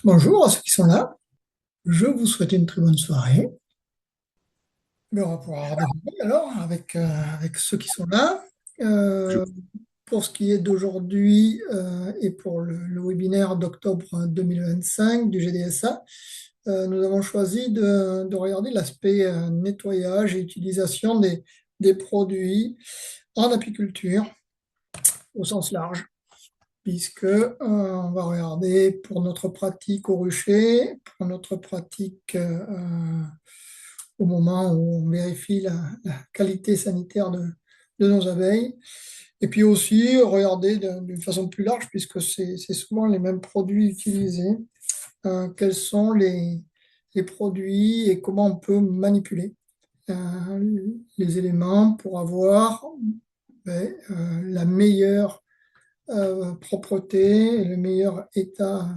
Bonjour à ceux qui sont là. Je vous souhaite une très bonne soirée. Mais on va pouvoir démarrer alors avec ceux qui sont là. Je- Euh, pour ce qui est d'aujourd'hui et pour le webinaire d'octobre 2025 du GDSA, nous avons choisi de regarder l'aspect nettoyage et utilisation des produits en apiculture au sens large, puisque on va regarder pour notre pratique au rucher, pour notre pratique au moment où on vérifie la qualité sanitaire de nos abeilles. Et puis aussi regarder d'une façon plus large, puisque c'est souvent les mêmes produits utilisés, quels sont les produits et comment on peut manipuler les éléments pour avoir la meilleure propreté et le meilleur état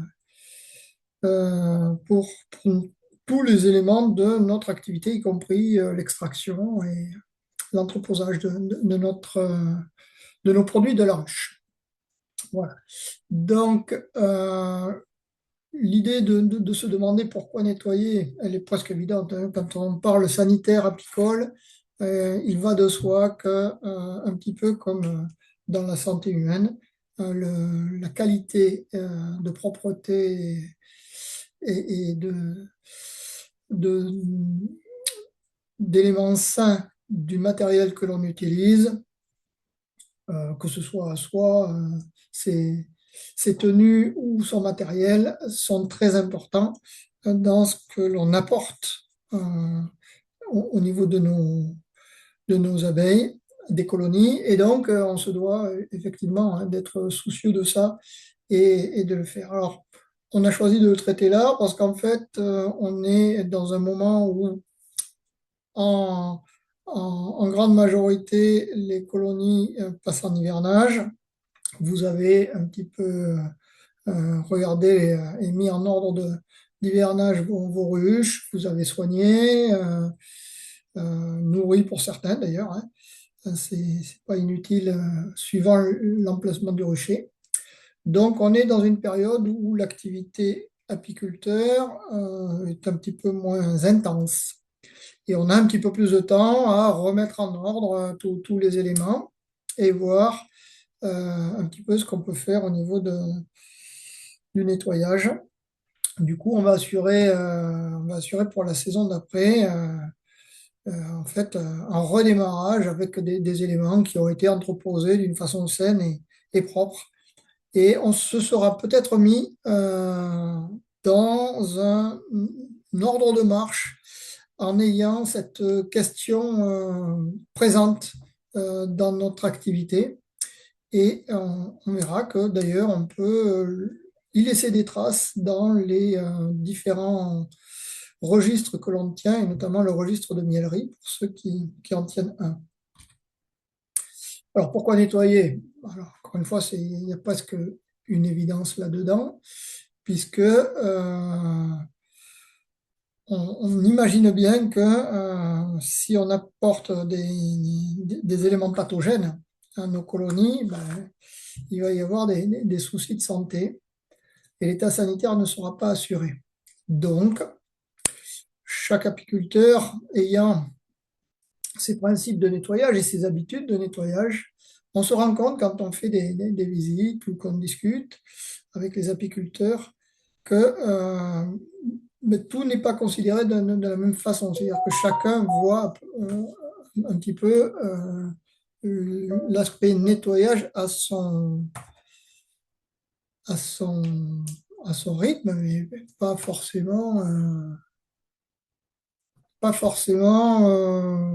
pour tous les éléments de notre activité, y compris l'extraction et l'entreposage de nos produits de la ruche. Voilà. Donc, l'idée de se demander pourquoi nettoyer, elle est presque évidente, hein. Quand on parle sanitaire apicole, il va de soi que, un petit peu comme dans la santé humaine, la qualité de propreté et de- d'éléments sains du matériel que l'on utilise, que ce soit à soi, ses, ses tenues ou son matériel, sont très importants dans ce que l'on apporte au niveau de nos abeilles, des colonies. Et donc, on se doit effectivement hein, d'être soucieux de ça et de le faire. Alors, on a choisi de le traiter là parce qu'en fait, on est dans un moment où en, en grande majorité, les colonies passent en hivernage. Vous avez un petit peu regardé et mis en ordre d'hivernage vos ruches, vous avez soigné, nourri pour certains d'ailleurs, hein. C'est pas inutile suivant l'emplacement du rucher. Donc on est dans une période où l'activité apiculteur est un petit peu moins intense. Et on a un petit peu plus de temps à remettre en ordre tous les éléments et voir un petit peu ce qu'on peut faire au niveau du nettoyage. Du coup, on va assurer pour la saison d'après en fait un redémarrage avec des éléments qui ont été entreposés d'une façon saine et propre. Et on se sera peut-être mis dans un ordre de marche en ayant cette question présente dans notre activité. Et on verra que d'ailleurs, on peut y laisser des traces dans les différents registres que l'on tient, et notamment le registre de mielerie, pour ceux qui en tiennent un. Alors, pourquoi nettoyer? Alors, encore une fois, il y a presque une évidence là-dedans, puisque on imagine bien que si on apporte des éléments pathogènes à nos colonies, ben, il va y avoir des soucis de santé et l'état sanitaire ne sera pas assuré. Donc, chaque apiculteur ayant ses principes de nettoyage et ses habitudes de nettoyage, on se rend compte quand on fait des visites ou qu'on discute avec les apiculteurs que mais tout n'est pas considéré de la même façon. C'est-à-dire que chacun voit un petit peu l'aspect nettoyage à son, à son rythme, mais pas forcément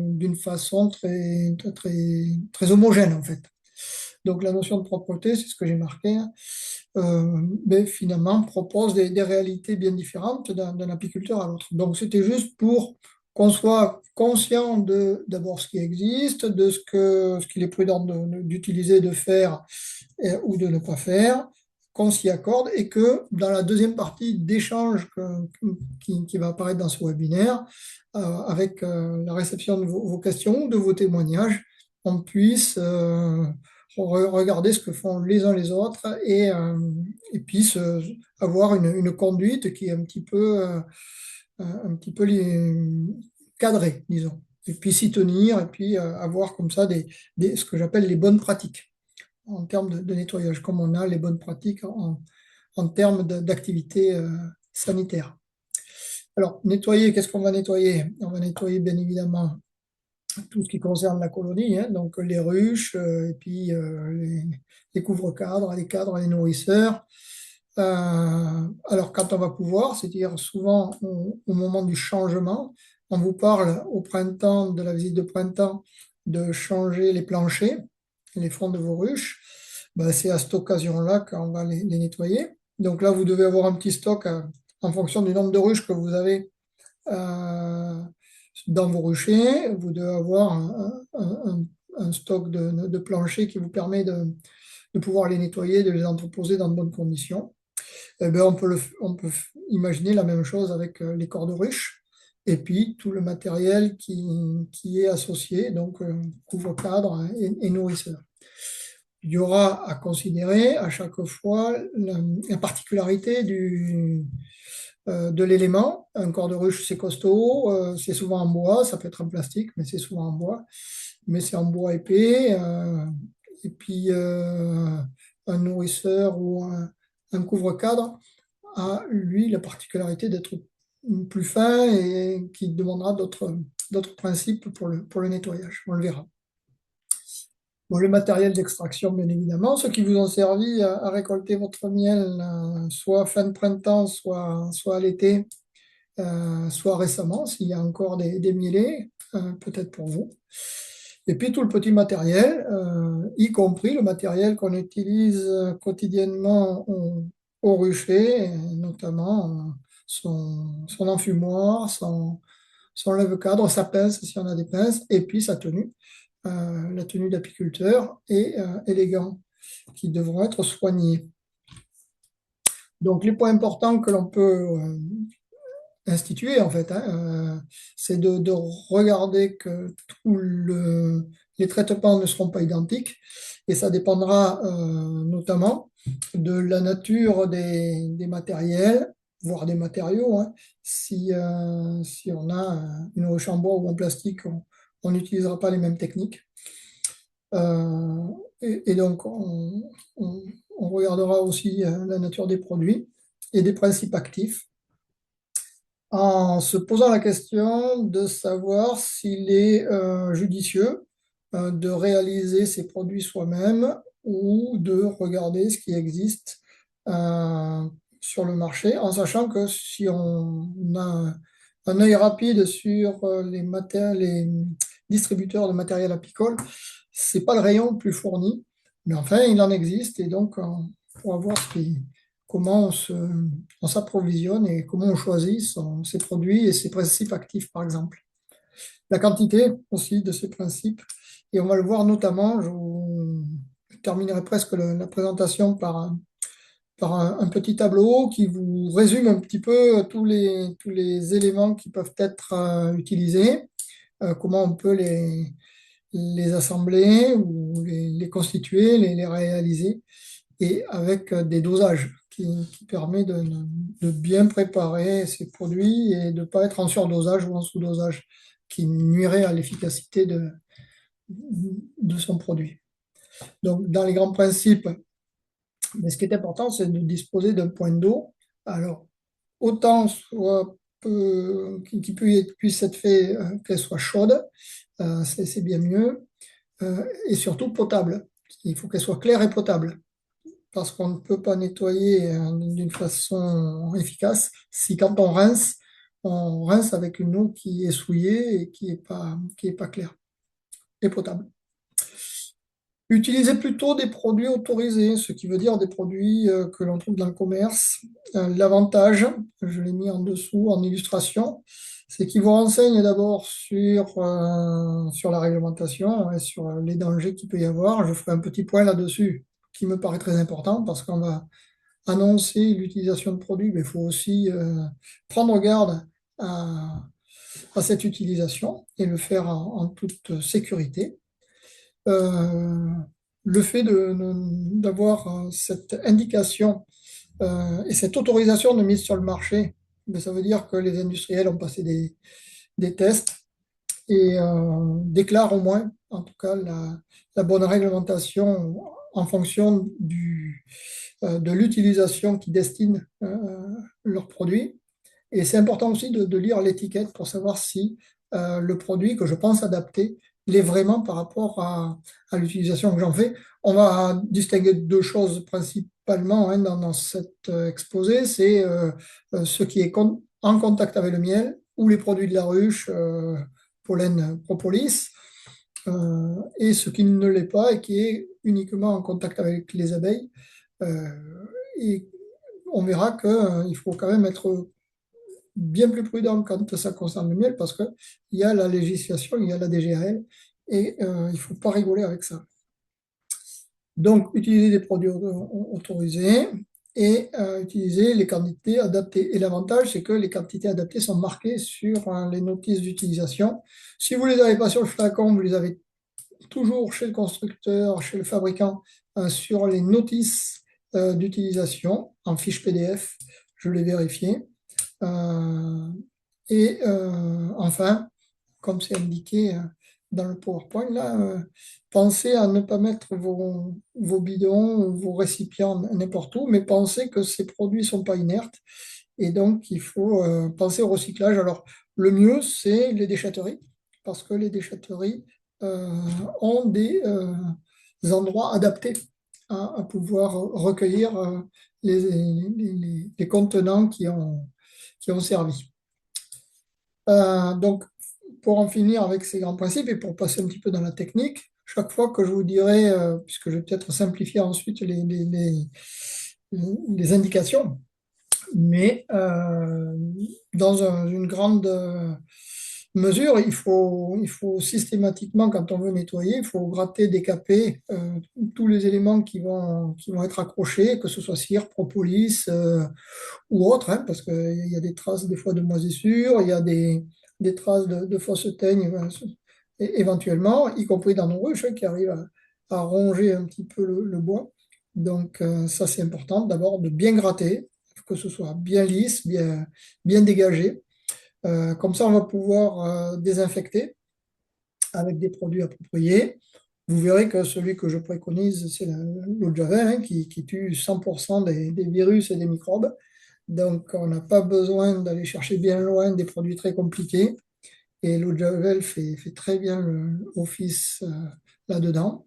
d'une façon très homogène, en fait. Donc la notion de propreté, c'est ce que j'ai marqué, hein, mais finalement propose des réalités bien différentes d'un apiculteur à l'autre. Donc c'était juste pour qu'on soit conscient de d'abord ce qui existe, de ce qu'il est prudent d'utiliser, de faire ou de ne pas faire, qu'on s'y accorde et que dans la deuxième partie d'échange qui va apparaître dans ce webinaire, avec la réception de vos questions ou de vos témoignages, on puisse regarder ce que font les uns les autres et puis avoir une conduite qui est un petit peu cadrée, disons. Et puis s'y tenir et puis avoir comme ça ce que j'appelle les bonnes pratiques en termes de nettoyage, comme on a les bonnes pratiques en termes d'activité sanitaire. Alors, nettoyer, qu'est-ce qu'on va nettoyer? On va nettoyer bien évidemment tout ce qui concerne la colonie, hein, donc les ruches, et puis les couvre-cadres, les cadres, les nourrisseurs. Alors, quand on va pouvoir, c'est-à-dire souvent au moment du changement, on vous parle au printemps, de la visite de printemps, de changer les planchers, les fonds de vos ruches. Ben, c'est à cette occasion-là qu'on va les nettoyer. Donc là, vous devez avoir un petit stock en fonction du nombre de ruches que vous avez euh, dans vos ruchers. Vous devez avoir un stock de planchers qui vous permet de pouvoir les nettoyer, de les entreposer dans de bonnes conditions. Eh ben, on peut imaginer la même chose avec les corps de ruche et puis tout le matériel qui est associé, donc couvre-cadre et nourrisseur. Il y aura à considérer à chaque fois la particularité de l'élément. Un corps de ruche, c'est costaud, c'est souvent en bois, ça peut être en plastique, mais c'est souvent en bois. Mais c'est en bois épais. Et puis, un nourrisseur ou un couvre-cadre a, lui, la particularité d'être plus fin et qui demandera d'autres principes pour le nettoyage. On le verra. Bon, le matériel d'extraction, bien évidemment, ceux qui vous ont servi à récolter votre miel, soit fin de printemps, soit à l'été, soit récemment, s'il y a encore des mielés, peut-être pour vous. Et puis tout le petit matériel, y compris le matériel qu'on utilise quotidiennement au rucher, notamment son enfumoir, son lève-cadre, sa pince si on a des pinces, et puis sa tenue, la tenue d'apiculteur et les gants qui devront être soignés. Donc les points importants que l'on peut institué en fait, hein, c'est de regarder que les traitements ne seront pas identiques et ça dépendra notamment de la nature des matériels, voire des matériaux, hein. Si on a une roche en bois ou en plastique, on n'utilisera pas les mêmes techniques. Euh, et donc, on regardera aussi la nature des produits et des principes actifs en se posant la question de savoir s'il est judicieux de réaliser ces produits soi-même ou de regarder ce qui existe euh, sur le marché, en sachant que si on a un œil rapide sur les distributeurs de matériel apicole, c'est pas le rayon le plus fourni, mais enfin, il en existe et donc on pourra voir comment on s'approvisionne et comment on choisit ses produits et ses principes actifs, par exemple. La quantité aussi de ces principes. Et on va le voir notamment, je terminerai presque la présentation par un petit tableau qui vous résume un petit peu tous les éléments qui peuvent être utilisés, comment on peut les assembler ou les constituer, les réaliser et avec des dosages qui permet de bien préparer ces produits et de ne pas être en surdosage ou en sous-dosage qui nuirait à l'efficacité de son produit. Donc, dans les grands principes, mais ce qui est important, c'est de disposer d'un point d'eau. Alors, autant puisse être fait qu'elle soit chaude, c'est bien mieux, et surtout potable. Il faut qu'elle soit claire et potable parce qu'on ne peut pas nettoyer d'une façon efficace si quand on rince avec une eau qui est souillée et qui est pas claire et potable. Utilisez plutôt des produits autorisés, ce qui veut dire des produits que l'on trouve dans le commerce. L'avantage, je l'ai mis en dessous en illustration, c'est qu'ils vous renseignent d'abord sur la réglementation et sur les dangers qu'il peut y avoir. Je ferai un petit point là-dessus qui me paraît très important parce qu'on va annoncer l'utilisation de produits, mais il faut aussi prendre garde à cette utilisation et le faire en toute sécurité. Euh, le fait d'avoir cette indication et cette autorisation de mise sur le marché, ben, ça veut dire que les industriels ont passé des tests et déclarent au moins, en tout cas, la bonne réglementation en fonction de l'utilisation qu'ils destinent leurs produits. Et c'est important aussi de lire l'étiquette pour savoir si le produit que je pense adapter l'est vraiment par rapport à l'utilisation que j'en fais. On va distinguer deux choses principalement hein, dans cet exposé. C'est ce qui est en contact avec le miel ou les produits de la ruche, pollen, propolis, et ce qui ne l'est pas et qui est uniquement en contact avec les abeilles. Euh, et on verra qu'il faut quand même être bien plus prudent quand ça concerne le miel parce qu'il y a la législation, il y a la DGAL et il ne faut pas rigoler avec ça. Donc, utiliser des produits autorisés et utiliser les quantités adaptées. Et l'avantage, c'est que les quantités adaptées sont marquées sur les notices d'utilisation. Si vous ne les avez pas sur le flacon, vous les avez toujours chez le constructeur, chez le fabricant, sur les notices d'utilisation en fiche PDF. Je l'ai vérifié. Euh, et enfin, comme c'est indiqué dans le PowerPoint, là, pensez à ne pas mettre vos bidons ou vos récipients n'importe où, mais pensez que ces produits ne sont pas inertes. Et donc, il faut penser au recyclage. Alors, le mieux, c'est les déchetteries, parce que les déchetteries euh, ont des endroits adaptés à pouvoir recueillir les contenants qui ont servi. Donc, pour en finir avec ces grands principes et pour passer un petit peu dans la technique, chaque fois que je vous dirai, puisque je vais peut-être simplifier ensuite les indications, mais dans une grande mesure, il faut systématiquement, quand on veut nettoyer, il faut gratter, décaper tous les éléments qui vont être accrochés, que ce soit cire, propolis ou autre, hein, parce qu'il y a des traces des fois de moisissure, il y a des traces de fausses teignes éventuellement, y compris dans nos ruches, hein, qui arrivent à ronger un petit peu le bois. Donc ça, c'est important d'abord de bien gratter, que ce soit bien lisse, bien dégagé. Comme ça, on va pouvoir désinfecter avec des produits appropriés. Vous verrez que celui que je préconise, c'est l'eau de Javel, hein, qui tue 100% des virus et des microbes. Donc, on n'a pas besoin d'aller chercher bien loin des produits très compliqués. Et l'eau de Javel fait très bien l'office là-dedans.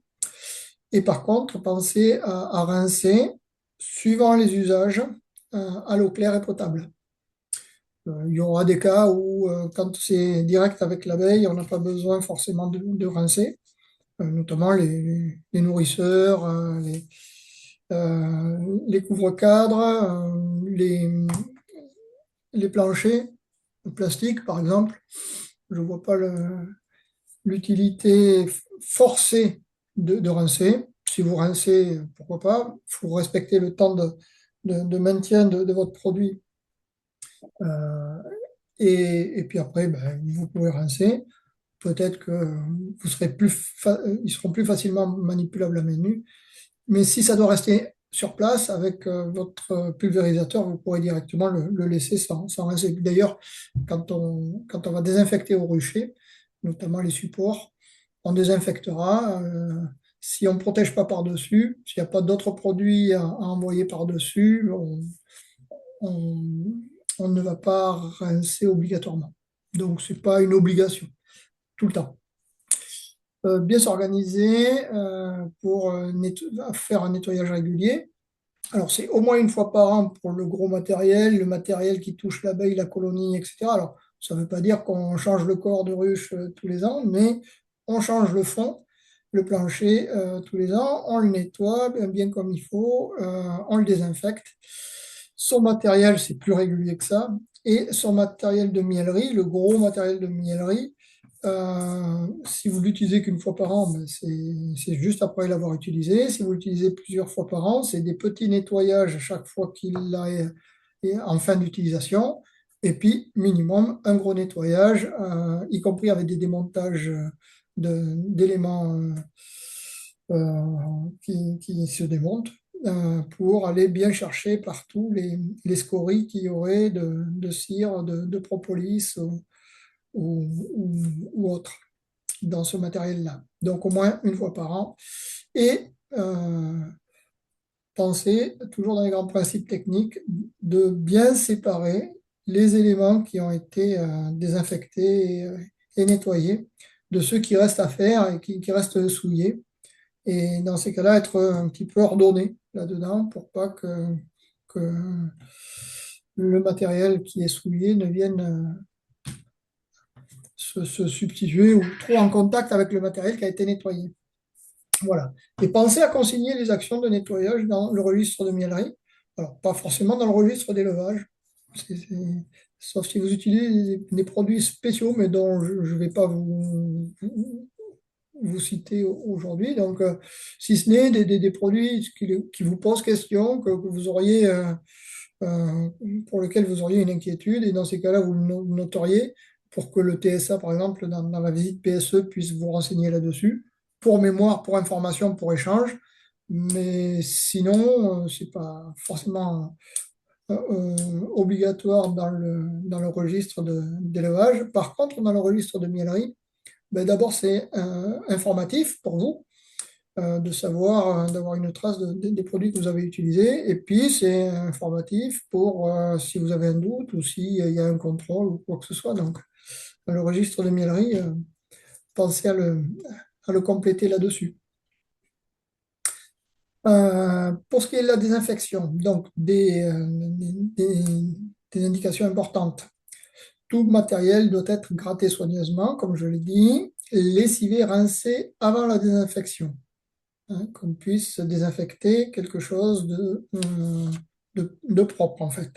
Et par contre, pensez à rincer, suivant les usages, à l'eau claire et potable. Il y aura des cas où, quand c'est direct avec l'abeille, on n'a pas besoin forcément de rincer, notamment les nourrisseurs, les couvre-cadres, les planchers, le plastique par exemple. Je ne vois pas l'utilité forcée de rincer. Si vous rincez, pourquoi pas. Il faut respecter le temps de maintien de votre produit. Euh, et puis après, ben, vous pouvez rincer. Peut-être que ils seront plus facilement manipulables à main nue. Mais si ça doit rester sur place avec votre pulvérisateur, vous pourrez directement le laisser sans rincer. D'ailleurs, quand on va désinfecter au rucher, notamment les supports, on désinfectera. Si on ne protège pas par-dessus, s'il n'y a pas d'autres produits à envoyer par-dessus, on, on ne va pas rincer obligatoirement. Donc, ce n'est pas une obligation tout le temps. Bien s'organiser pour faire un nettoyage régulier. Alors, c'est au moins une fois par an pour le gros matériel, le matériel qui touche l'abeille, la colonie, etc. Alors, ça ne veut pas dire qu'on change le corps de ruche tous les ans, mais on change le fond, le plancher tous les ans, on le nettoie bien comme il faut, on le désinfecte. Son matériel, c'est plus régulier que ça. Et son matériel de miellerie, le gros matériel de miellerie, si vous l'utilisez qu'une fois par an, ben c'est juste après l'avoir utilisé. Si vous l'utilisez plusieurs fois par an, c'est des petits nettoyages à chaque fois qu'il est en fin d'utilisation. Et puis, minimum, un gros nettoyage, y compris avec des démontages d'éléments qui se démontent pour aller bien chercher partout les scories qu'il y aurait de cire, de propolis ou autre dans ce matériel-là. Donc au moins une fois par an. Et penser, toujours dans les grands principes techniques, de bien séparer les éléments qui ont été désinfectés et nettoyés de ceux qui restent à faire et qui restent souillés. Et dans ces cas-là, être un petit peu ordonné là-dedans pour pas que le matériel qui est souillé ne vienne se substituer ou trop en contact avec le matériel qui a été nettoyé. Voilà. Et pensez à consigner les actions de nettoyage dans le registre de miellerie. Alors, pas forcément dans le registre d'élevage, sauf si vous utilisez des produits spéciaux, mais dont je ne vais pas vous citer aujourd'hui. Donc, si ce n'est des produits qui vous posent question, que vous auriez, euh, pour lesquels vous auriez une inquiétude, et dans ces cas-là, vous le noteriez pour que le TSA, par exemple, dans la visite PSE, puisse vous renseigner là-dessus, pour mémoire, pour information, pour échange. Mais sinon, c'est pas forcément obligatoire dans le registre d'élevage. Par contre, dans le registre de miellerie, ben d'abord, c'est informatif pour vous de savoir, d'avoir une trace des produits que vous avez utilisés. Et puis, c'est informatif pour si vous avez un doute ou s'il y a un contrôle ou quoi que ce soit. Donc, dans le registre de miellerie, pensez à le compléter là-dessus. Pour ce qui est de la désinfection, donc des indications importantes. Tout matériel doit être gratté soigneusement, comme je l'ai dit, lessivé, rincé avant la désinfection, hein, qu'on puisse désinfecter quelque chose de propre, en fait.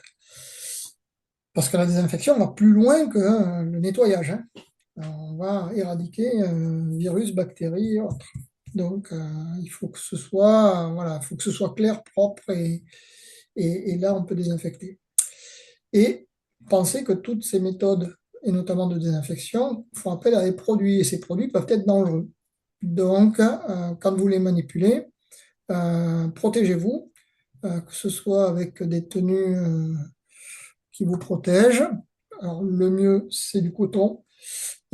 Parce que la désinfection va plus loin que le nettoyage, hein. On va éradiquer virus, bactéries et autres. Donc, il faut que ce soit, voilà, il faut que ce soit clair, propre et là, on peut désinfecter. Et pensez que toutes ces méthodes, et notamment de désinfection, font appel à des produits et ces produits peuvent être dangereux. Donc, quand vous les manipulez, protégez-vous, que ce soit avec des tenues qui vous protègent. Alors, le mieux, c'est du coton.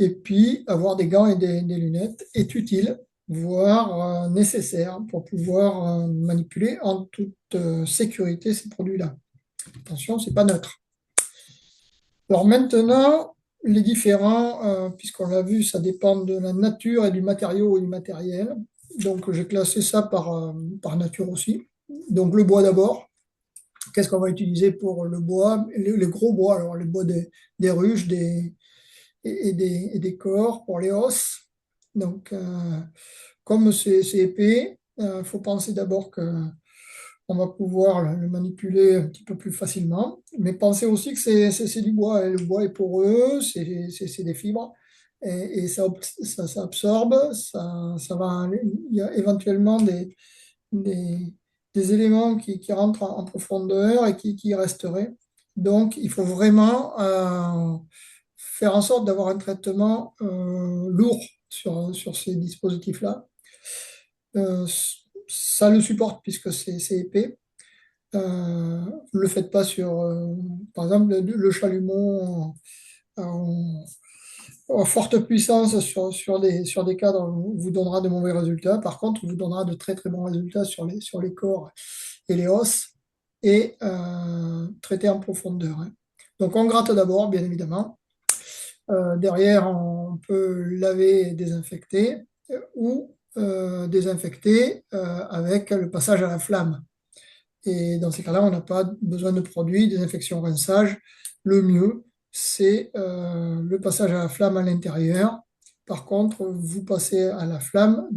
Et puis, avoir des gants et des lunettes est utile, voire nécessaire pour pouvoir manipuler en toute sécurité ces produits-là. Attention, c'est pas neutre. Alors maintenant, les différents, puisqu'on l'a vu, ça dépend de la nature et du matériau et du matériel. Donc, j'ai classé ça par nature aussi. Donc, le bois d'abord. Qu'est-ce qu'on va utiliser pour le bois? Les gros bois, alors les bois des ruches et des corps pour les os. Donc, comme c'est épais, il faut penser d'abord qu'on va pouvoir le manipuler un petit peu plus facilement. Mais pensez aussi que c'est du bois, hein. Le bois est poreux, c'est des fibres. Et ça absorbe, ça va, il y a éventuellement des, des éléments qui rentrent en profondeur et qui resteraient. Donc, il faut vraiment faire en sorte d'avoir un traitement lourd sur ces dispositifs-là. Euh, Ça le supporte puisque c'est épais. Ne le faites pas sur, par exemple, le chalumeau en forte puissance sur des cadres vous donnera de mauvais résultats. Par contre, vous donnera de très très bons résultats sur les corps et les os et traiter en profondeur, hein. Donc, on gratte d'abord, bien évidemment. Derrière, on peut laver et désinfecter ou désinfecter avec le passage à la flamme. Et dans ces cas-là, on n'a pas besoin de produits, désinfection, rinçage. Le mieux, c'est le passage à la flamme à l'intérieur. Par contre, vous passez à la flamme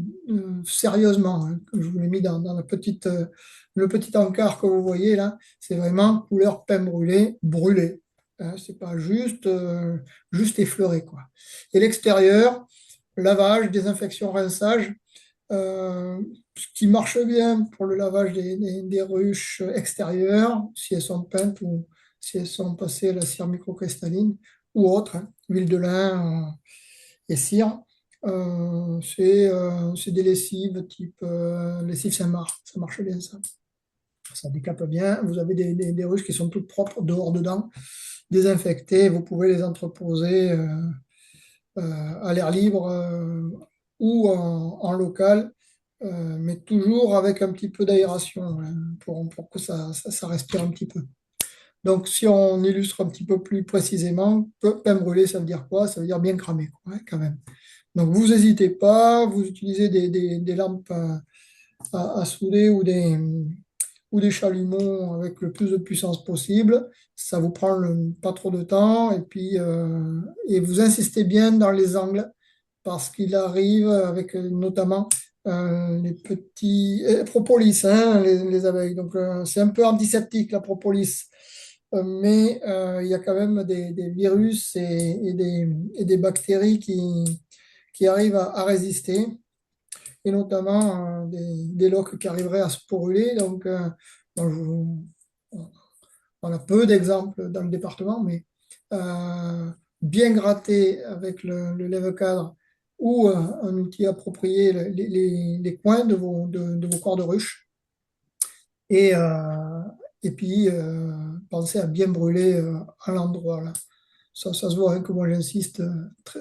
sérieusement, hein. Je vous l'ai mis dans le petit encart que vous voyez là. C'est vraiment couleur pain brûlé, brûlé, hein. C'est pas juste effleuré, quoi. Et l'extérieur, lavage, désinfection, rinçage. Ce qui marche bien pour le lavage des ruches extérieures, si elles sont peintes ou si elles sont passées à la cire microcristalline ou autre, hein, huile de lin et cire. C'est des lessives type lessive Saint-Marc. Ça marche bien, ça. Ça décape bien. Vous avez des ruches qui sont toutes propres, dehors, dedans, désinfectées. Vous pouvez les entreposer à l'air libre ou en local, mais toujours avec un petit peu d'aération hein, pour que ça respire un petit peu. Donc, si on illustre un petit peu plus précisément, pain brûlé, ça veut dire quoi? Ça veut dire bien cramé, quoi, hein, quand même. Donc, vous n'hésitez pas, vous utilisez des lampes à souder ou des chalumeaux avec le plus de puissance possible. Ça vous prend pas trop de temps et vous insistez bien dans les angles parce qu'il arrive avec notamment les petits propolis, hein, les abeilles. Donc, c'est un peu antiseptique la propolis. Mais il y a quand même des virus et des bactéries qui arrivent à résister et notamment des loques qui arriveraient à se brûler. Donc, bon, on a peu d'exemples dans le département, mais euh, bien gratter avec le lève-cadre ou un outil approprié les coins de vos corps de ruche. Et, euh, et puis, pensez à bien brûler à l'endroit là. Ça se voit hein, que moi j'insiste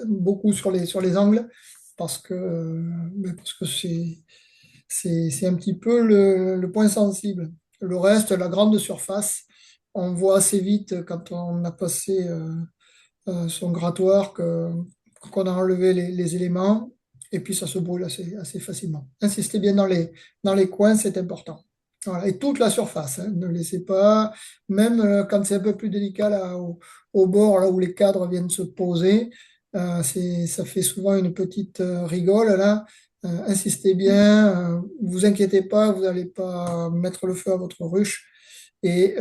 beaucoup sur les angles parce que c'est un petit peu le point sensible. Le reste, la grande surface, on voit assez vite quand on a passé son grattoir qu'on a enlevé les éléments et puis ça se brûle assez facilement. Insistez bien dans les coins, c'est important. Voilà. Et toute la surface, hein. Ne laissez pas, même quand c'est un peu plus délicat là, au bord, là où les cadres viennent se poser, ça fait souvent une petite rigole là. Insistez bien, vous inquiétez pas, vous n'allez pas mettre le feu à votre ruche. Et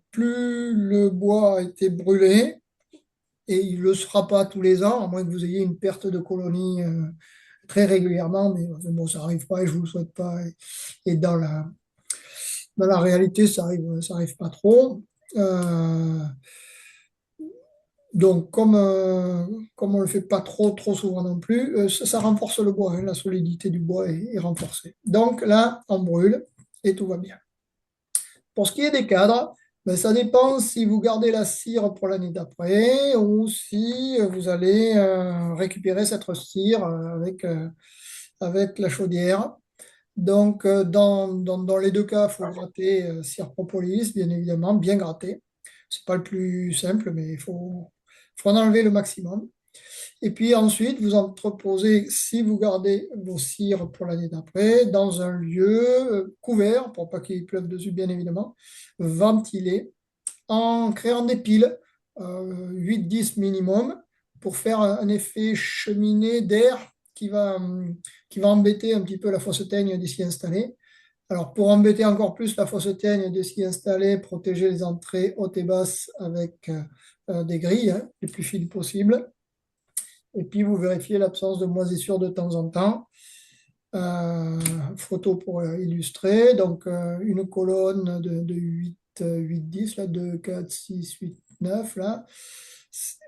plus le bois a été brûlé, et il ne le sera pas tous les ans, à moins que vous ayez une perte de colonies très régulièrement, mais bon, ça n'arrive pas et je ne vous le souhaite pas. Et dans la réalité, ça arrive pas trop. Euh, donc, comme on ne le fait pas trop souvent non plus, ça renforce le bois, hein, la solidité du bois est renforcée. Donc là, on brûle et tout va bien. Pour ce qui est des cadres, ben, ça dépend si vous gardez la cire pour l'année d'après ou si vous allez récupérer cette cire avec la chaudière. Donc, dans les deux cas, il faut gratter cire propolis, bien évidemment, bien gratter. C'est pas le plus simple, mais faut en enlever le maximum. Et puis ensuite, vous entreposez, si vous gardez vos cires pour l'année d'après, dans un lieu couvert, pour pas qu'il pleuve dessus, bien évidemment, ventilé, en créant des piles, 8-10 minimum, pour faire un effet cheminée d'air qui va embêter un petit peu la fosse teigne d'ici installée. Alors, pour embêter encore plus la fosse teigne d'ici installée, protéger les entrées hautes et basses avec des grilles hein, les plus fines possibles. Et puis, vous vérifiez l'absence de moisissure de temps en temps. Photo pour illustrer. Donc, une colonne de 8, 8, 10, là, 2, 4, 6, 8, 9, là.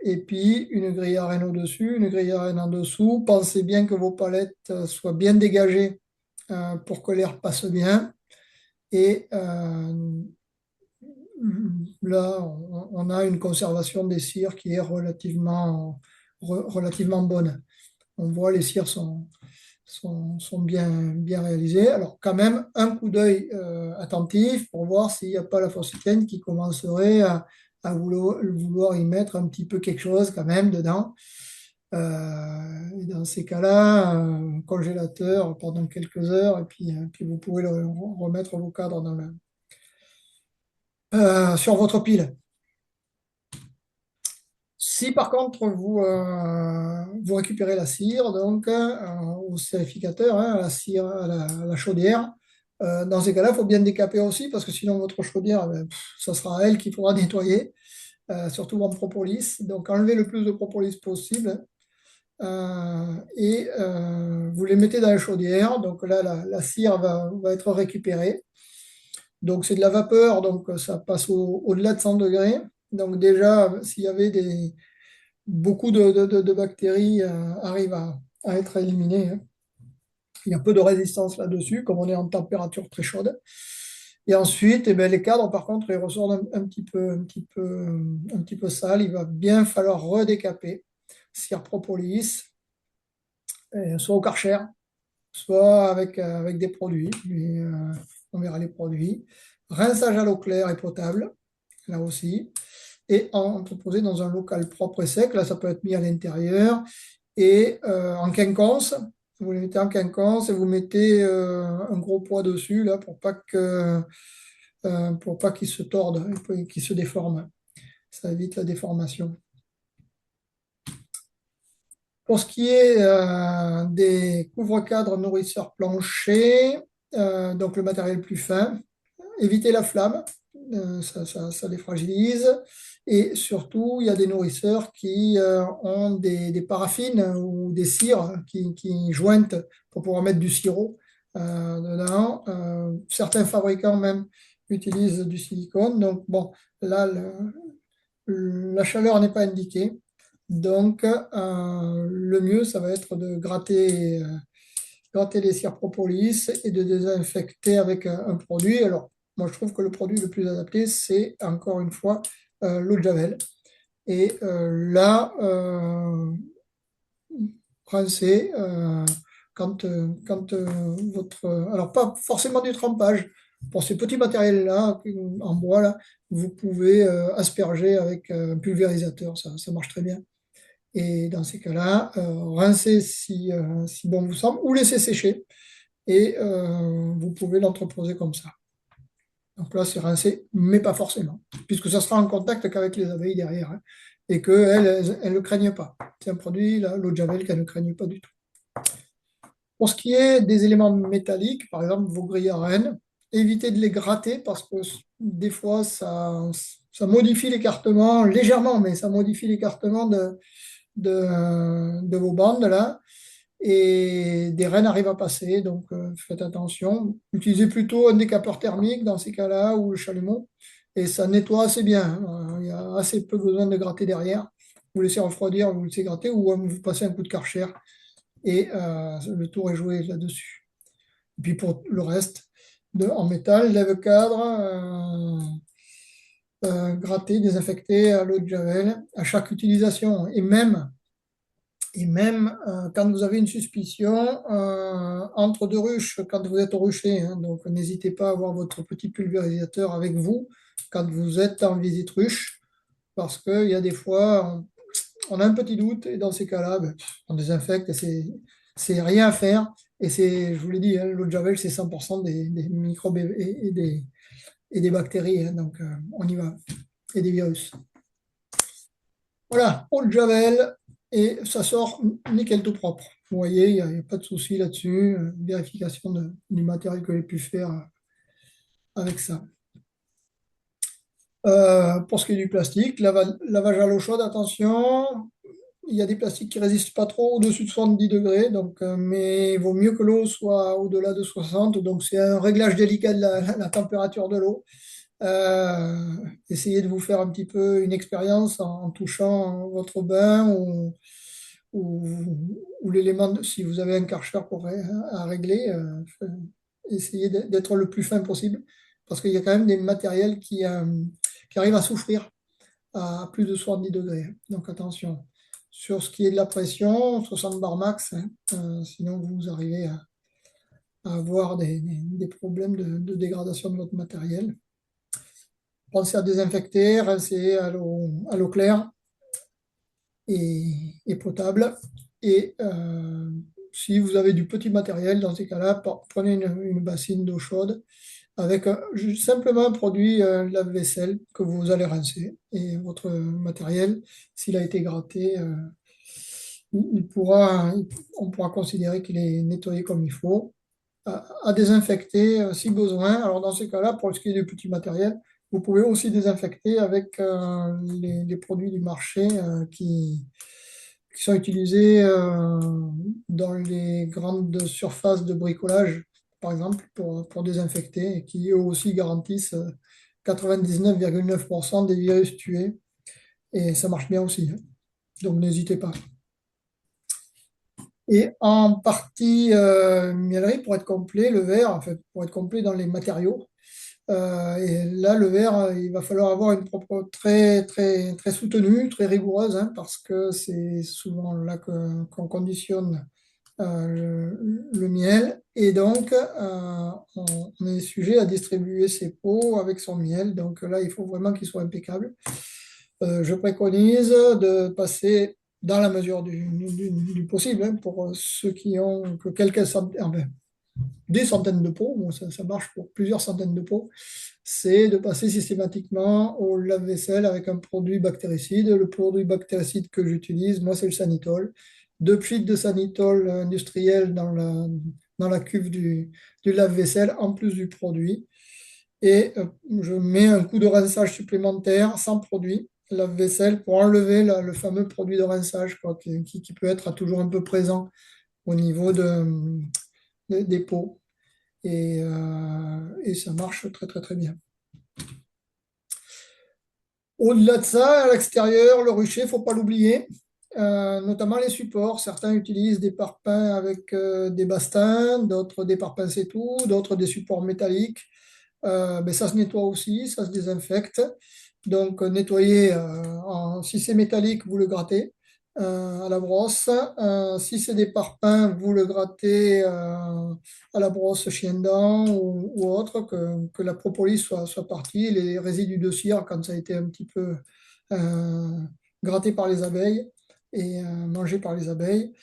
Et puis, une grille à reine au-dessus, une grille à reine en dessous. Pensez bien que vos palettes soient bien dégagées pour que l'air passe bien. Et là, on a une conservation des cires qui est relativement bonne. On voit les cires sont bien réalisées. Alors quand même, un coup d'œil attentif pour voir s'il n'y a pas la phosphine qui commencerait vouloir y mettre un petit peu quelque chose quand même dedans. Et dans ces cas-là, congélateur pendant quelques heures et puis vous pouvez remettre vos cadres sur votre pile. Si par contre vous récupérez la cire donc au sérificateur, hein, la cire à la chaudière, dans ces cas-là, il faut bien décaper aussi parce que sinon votre chaudière, ben, ça sera à elle qu'il faudra nettoyer, surtout en propolis. Donc enlevez le plus de propolis possible et vous les mettez dans la chaudière. Donc là, la cire va être récupérée. Donc c'est de la vapeur, donc ça passe au-delà de 100 degrés. Donc déjà, s'il y avait beaucoup de bactéries arrivent à être éliminé, hein. Il y a peu de résistance là-dessus, comme on est en température très chaude. Et ensuite, eh ben, les cadres, par contre, ils ressortent un petit peu sales. Il va bien falloir redécaper, cire propolis, soit au Karcher, soit avec des produits. Mais, on verra les produits. Rinçage à l'eau claire et potable, là aussi. Et entreposé dans un local propre et sec. Là, ça peut être mis à l'intérieur. Et en quinconce, vous les mettez en quinconce et vous mettez un gros poids dessus là, pour pas qu'ils se tordent et qu'ils se déforment. Ça évite la déformation. Pour ce qui est des couvre-cadres nourrisseurs planchers, donc le matériel plus fin, éviter la flamme, ça les fragilise. Et surtout, il y a des nourrisseurs qui ont des paraffines ou des cires qui jointent pour pouvoir mettre du sirop dedans. Certains fabricants même utilisent du silicone. Donc, bon, là, la chaleur n'est pas indiquée. Donc, le mieux, ça va être de gratter les cires propolis et de désinfecter avec un produit. Alors, moi, je trouve que le produit le plus adapté, c'est encore une fois l'eau de Javel. Et là, rincer quand votre. Alors, pas forcément du trempage. Pour ces petits matériels-là, en bois, là, vous pouvez asperger avec un pulvérisateur, ça marche très bien. Et dans ces cas-là, rincer si bon vous semble, ou laisser sécher. Et vous pouvez l'entreposer comme ça. Donc là, c'est rincé, mais pas forcément, puisque ça sera en contact qu'avec les abeilles derrière, hein, et qu'elles ne craignent pas. C'est un produit, l'eau de Javel, qu'elles ne craignent pas du tout. Pour ce qui est des éléments métalliques, par exemple vos grilles à rennes, évitez de les gratter parce que des fois, ça modifie l'écartement légèrement, mais ça modifie l'écartement de vos bandes là. Et des rennes arrivent à passer, donc faites attention. Utilisez plutôt un décapeur thermique dans ces cas-là ou le chalumeau, et ça nettoie assez bien, hein. Il y a assez peu besoin de gratter derrière. Vous laissez refroidir, vous laissez gratter, ou vous passez un coup de Karcher, et le tour est joué là-dessus. Et puis pour le reste, en métal, lève-cadre, gratter, désinfecter à l'eau de Javel à chaque utilisation, et même quand vous avez une suspicion, entre deux ruches, quand vous êtes au rucher, hein, donc n'hésitez pas à avoir votre petit pulvérisateur avec vous quand vous êtes en visite ruche, parce qu'il y a des fois, on a un petit doute, et dans ces cas-là, ben, on désinfecte, et c'est rien à faire. Et je vous l'ai dit, hein, l'eau de Javel, c'est 100% des microbes et des bactéries, hein, donc on y va, et des virus. Voilà, eau de Javel, et ça sort nickel tout propre. Vous voyez, il n'y a pas de souci là-dessus. Vérification du matériel que j'ai pu faire avec ça. Pour ce qui est du plastique, lavage à l'eau chaude, attention. Il y a des plastiques qui résistent pas trop au-dessus de 70 degrés, donc, mais il vaut mieux que l'eau soit au-delà de 60. Donc c'est un réglage délicat de la température de l'eau. Essayez de vous faire un petit peu une expérience en touchant votre bain ou, ou l'élément, si vous avez un Karcher à régler, essayez d'être le plus fin possible, parce qu'il y a quand même des matériels qui arrivent à souffrir à plus de 70 degrés. Donc attention. Sur ce qui est de la pression, 60 bar max, hein, sinon vous arrivez à avoir des problèmes de dégradation de votre matériel. Pensez à désinfecter, rincer à l'eau claire et potable. Et si vous avez du petit matériel, dans ces cas-là, prenez une bassine d'eau chaude avec simplement un produit lave-vaisselle que vous allez rincer. Et votre matériel, s'il a été gratté, on pourra considérer qu'il est nettoyé comme il faut, à désinfecter si besoin. Alors dans ces cas-là, pour ce qui est du petit matériel, vous pouvez aussi désinfecter avec les produits du marché qui sont utilisés dans les grandes surfaces de bricolage, par exemple, pour désinfecter, et qui eux aussi garantissent 99,9% des virus tués. Et ça marche bien aussi, hein. Donc n'hésitez pas. Et en partie mielerie, pour être complet, le verre, en fait, pour être complet dans les matériaux. Et là, le verre, il va falloir avoir une propre très, très, très soutenue, très rigoureuse, hein, parce que c'est souvent là qu'on conditionne le miel. Et donc, on est sujet à distribuer ses pots avec son miel. Donc là, il faut vraiment qu'il soit impeccable. Je préconise de passer dans la mesure du possible, hein, pour ceux qui ont que quelques centaines, enfin, des centaines de pots, bon, ça marche pour plusieurs centaines de pots, c'est de passer systématiquement au lave-vaisselle avec un produit bactéricide. Le produit bactéricide que j'utilise, moi, c'est le Sanitol. 2 fuites de Sanitol industriel dans la cuve du lave-vaisselle, en plus du produit. Et je mets un coup de rinçage supplémentaire sans produit, lave-vaisselle, pour enlever le fameux produit de rinçage, quoi, qui peut être toujours un peu présent au niveau des pots. Et ça marche très très très bien. Au-delà de ça, à l'extérieur, le rucher, il ne faut pas l'oublier. Notamment les supports. Certains utilisent des parpaings avec des bastings, d'autres des parpaings c'est tout, d'autres des supports métalliques. Mais ça se nettoie aussi, ça se désinfecte. Donc, nettoyer, si c'est métallique, vous le grattez à la brosse. Si c'est des parpaings, vous le grattez à la brosse chien-dent ou autre, que la propolis soit partie, les résidus de cire, quand ça a été un petit peu euh, gratté par les abeilles et mangé par les abeilles.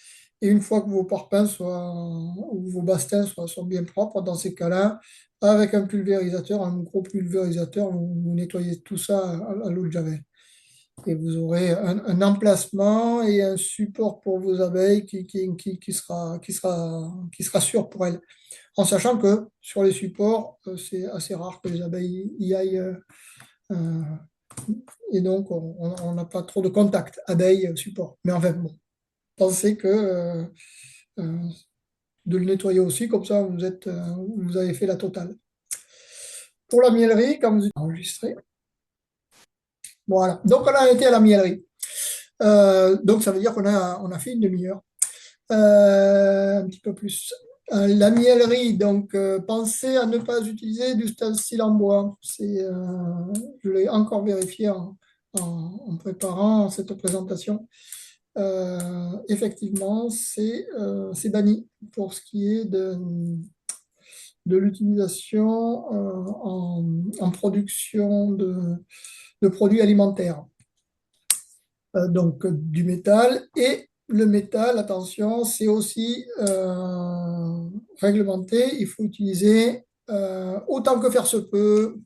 Et une fois que vos parpaings ou vos bastings soient bien propres, dans ces cas-là, avec un pulvérisateur, un gros pulvérisateur, vous nettoyez tout ça à l'eau de Javel. Et vous aurez un emplacement et un support pour vos abeilles qui sera sûr pour elles. En sachant que sur les supports, c'est assez rare que les abeilles y aillent. Euh, et donc, on n'a pas trop de contact abeilles-support. Mais enfin, bon, pensez que euh, de le nettoyer aussi, comme ça, vous avez fait la totale. Pour la miellerie, quand vous enregistrez, voilà. Donc, on a été à la miellerie. Donc, ça veut dire qu'on a fait une demi-heure. Un petit peu plus. La miellerie, donc, pensez à ne pas utiliser du style en bois. Je l'ai encore vérifié en préparant cette présentation. Effectivement, c'est banni pour ce qui est de l'utilisation en production de produits alimentaires. Donc du métal. Et le métal, attention, c'est aussi réglementé. Il faut utiliser autant que faire se peut,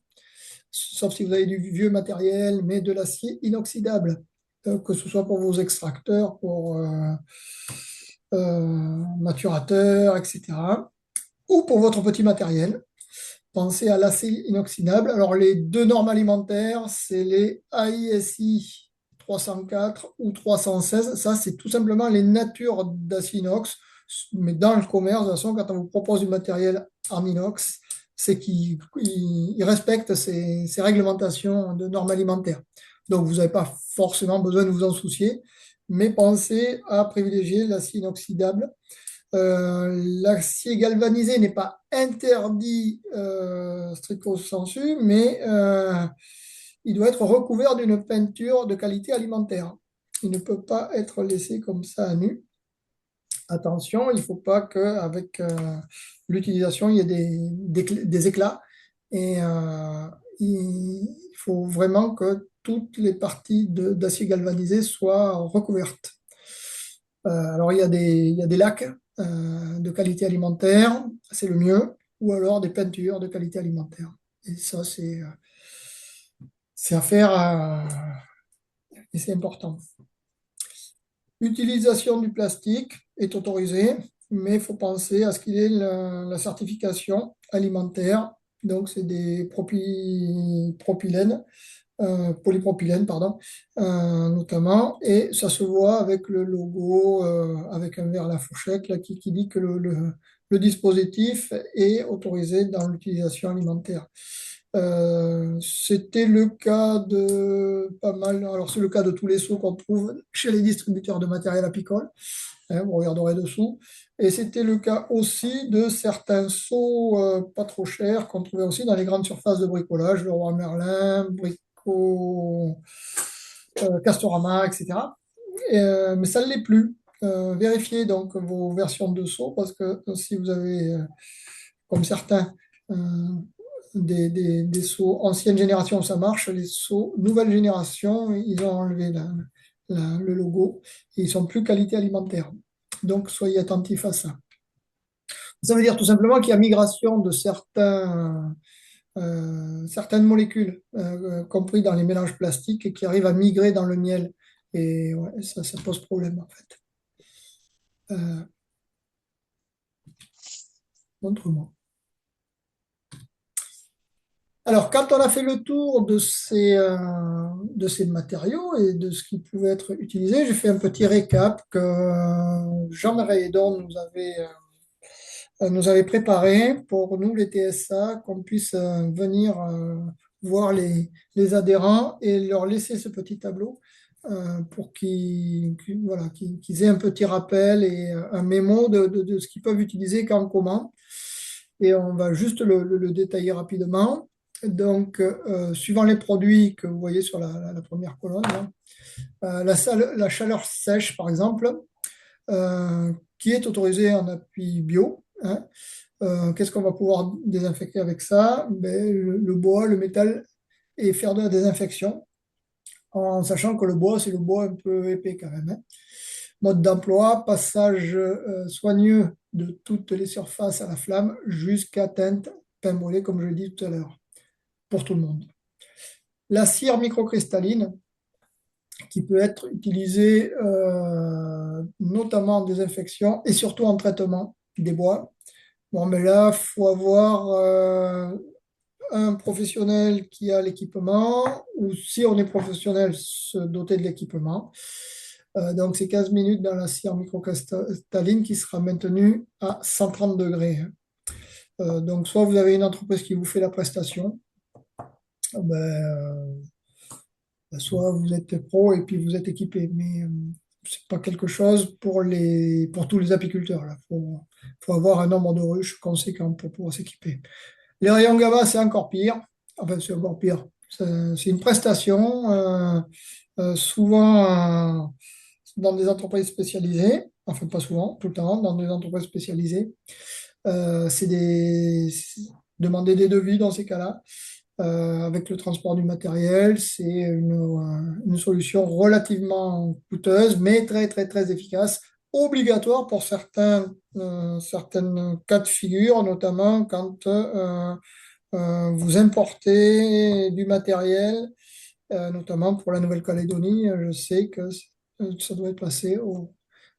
sauf si vous avez du vieux matériel, mais de l'acier inoxydable, que ce soit pour vos extracteurs, pour maturateurs, etc., ou pour votre petit matériel. Pensez à l'acier inoxydable. Alors, les deux normes alimentaires, c'est les AISI 304 ou 316. Ça, c'est tout simplement les natures d'acier inox. Mais dans le commerce, de toute façon, quand on vous propose du matériel en inox, c'est qu'il respecte ces réglementations de normes alimentaires. Donc, vous n'avez pas forcément besoin de vous en soucier, mais pensez à privilégier l'acier inoxydable. L'acier galvanisé n'est pas interdit stricto sensu, mais il doit être recouvert d'une peinture de qualité alimentaire. Il ne peut pas être laissé comme ça à nu. Attention, il ne faut pas qu'avec l'utilisation, il y ait des éclats. Et il faut vraiment que toutes les parties d'acier galvanisé soient recouvertes. Alors, il y a des lacs de qualité alimentaire, c'est le mieux, ou alors des peintures de qualité alimentaire. Et ça, c'est à faire et c'est important. L'utilisation du plastique est autorisée, mais il faut penser à ce qu'il y ait la certification alimentaire. Donc, c'est des propylènes, polypropylène, pardon, notamment, et ça se voit avec le logo, avec un verre à la fourchette, là, qui dit que le dispositif est autorisé dans l'utilisation alimentaire. C'était le cas de pas mal, alors c'est le cas de tous les seaux qu'on trouve chez les distributeurs de matériel apicole. Hein, vous regarderez dessous. Et c'était le cas aussi de certains seaux pas trop chers qu'on trouvait aussi dans les grandes surfaces de bricolage, le Roi Merlin, Brico, Castorama, etc. Mais ça ne l'est plus. Vérifiez donc vos versions de seaux parce que si vous avez, comme certains, euh, des seaux ancienne génération, ça marche. Les seaux nouvelle génération, ils ont enlevé le logo et ils sont plus qualité alimentaire. Donc, soyez attentifs à ça. Ça veut dire tout simplement qu'il y a migration de certaines molécules, compris dans les mélanges plastiques, qui arrivent à migrer dans le miel. Et ouais, ça pose problème, en fait. Euh, Montre-moi. Alors, quand on a fait le tour de ces matériaux et de ce qui pouvait être utilisé, j'ai fait un petit récap que Jean Raydon nous avait préparé pour nous, les TSA, qu'on puisse venir voir les adhérents et leur laisser ce petit tableau pour voilà, qu'ils aient un petit rappel et un mémo de ce qu'ils peuvent utiliser quand, comment. Et on va juste le détailler rapidement. Donc, suivant les produits que vous voyez sur la première colonne, là, la chaleur sèche, par exemple, qui est autorisée en appui bio. Hein. Qu'est-ce qu'on va pouvoir désinfecter avec ça? Ben, le bois, le métal et faire de la désinfection, en sachant que le bois, c'est le bois un peu épais quand même. Hein. Mode d'emploi, passage soigneux de toutes les surfaces à la flamme jusqu'à teinte pain brûlé, comme je l'ai dit tout à l'heure, pour tout le monde. La cire microcristalline, qui peut être utilisée notamment en désinfection et surtout en traitement des bois. Bon, mais là, il faut avoir un professionnel qui a l'équipement, ou si on est professionnel, se doter de l'équipement. Donc, c'est 15 minutes dans la cire microcristalline qui sera maintenue à 130 degrés. Donc, soit vous avez une entreprise qui vous fait la prestation, soit vous êtes pro et puis vous êtes équipé. Mais c'est pas quelque chose pour tous les apiculteurs. Là. Faut avoir un nombre de ruches conséquent pour pouvoir s'équiper. Les rayons GABA, c'est encore pire. Enfin, c'est encore pire. C'est une prestation, souvent dans des entreprises spécialisées. Enfin, pas souvent, tout le temps, dans des entreprises spécialisées. C'est demander des devis dans ces cas-là. Avec le transport du matériel, c'est une solution relativement coûteuse, mais très, très, très efficace, obligatoire pour certains cas de figure, notamment quand vous importez du matériel, notamment pour la Nouvelle-Calédonie. Je sais que ça doit être passé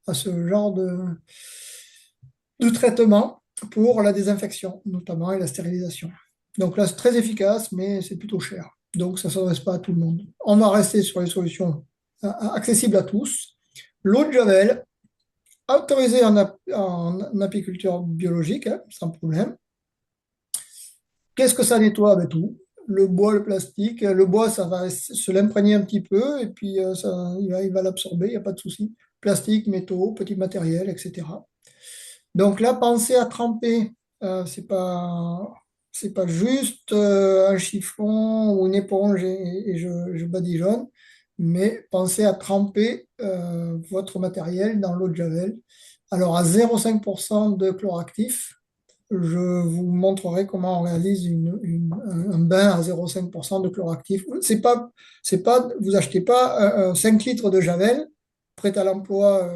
à ce genre de traitement pour la désinfection, notamment, et la stérilisation. Donc là, c'est très efficace, mais c'est plutôt cher. Donc, ça ne s'adresse pas à tout le monde. On va rester sur les solutions accessibles à tous. L'eau de Javel, autorisée en apiculture biologique, hein, sans problème. Qu'est-ce que ça nettoie? Ben, tout. Le bois, le plastique. Le bois, ça va se l'imprégner un petit peu et puis il va l'absorber, il n'y a pas de souci. Plastique, métaux, petit matériel, etc. Donc là, pensez à tremper. C'est pas juste un chiffon ou une éponge et je badigeonne, mais pensez à tremper votre matériel dans l'eau de Javel. Alors à 0,5% de chloractif, je vous montrerai comment on réalise un bain à 0,5% de chloractif. Vous achetez pas 5 litres de Javel prêt à l'emploi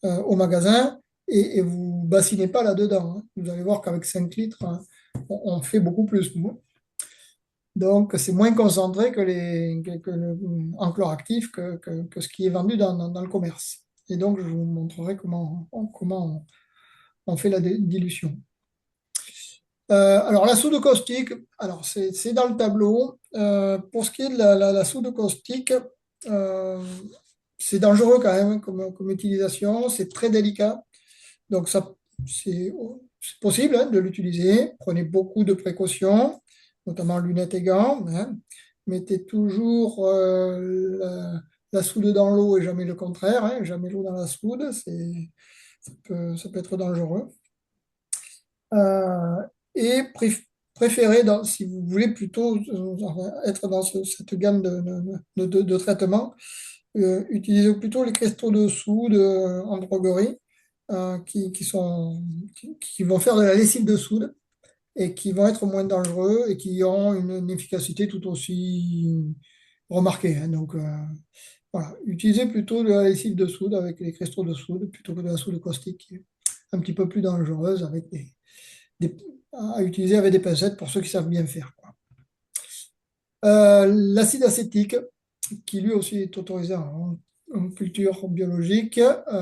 au magasin et vous bassinez pas là-dedans. Hein. Vous allez voir qu'avec 5 litres, hein, on fait beaucoup plus. Nous. Donc, c'est moins concentré en chloractif que ce qui est vendu dans le commerce. Et donc, je vous montrerai comment on fait la dilution. Alors, la soude caustique, alors c'est dans le tableau. Pour ce qui est de la soude caustique, euh, c'est dangereux quand même comme utilisation, c'est très délicat. Donc, c'est possible hein, de l'utiliser. Prenez beaucoup de précautions, notamment lunettes et gants. Hein. Mettez toujours la soude dans l'eau et jamais le contraire, hein, jamais l'eau dans la soude, ça peut être dangereux. Euh, et préférez, si vous voulez plutôt être dans cette gamme de traitements, utilisez plutôt les cristaux de soude en droguerie qui vont faire de la lessive de soude et qui vont être moins dangereux et qui auront une efficacité tout aussi remarquée, hein. Donc, voilà, utilisez plutôt de la lessive de soude avec les cristaux de soude plutôt que de la soude caustique qui est un petit peu plus dangereuse des- à utiliser avec des pincettes pour ceux qui savent bien faire, quoi. L'acide acétique, qui lui aussi est autorisé en culture biologique.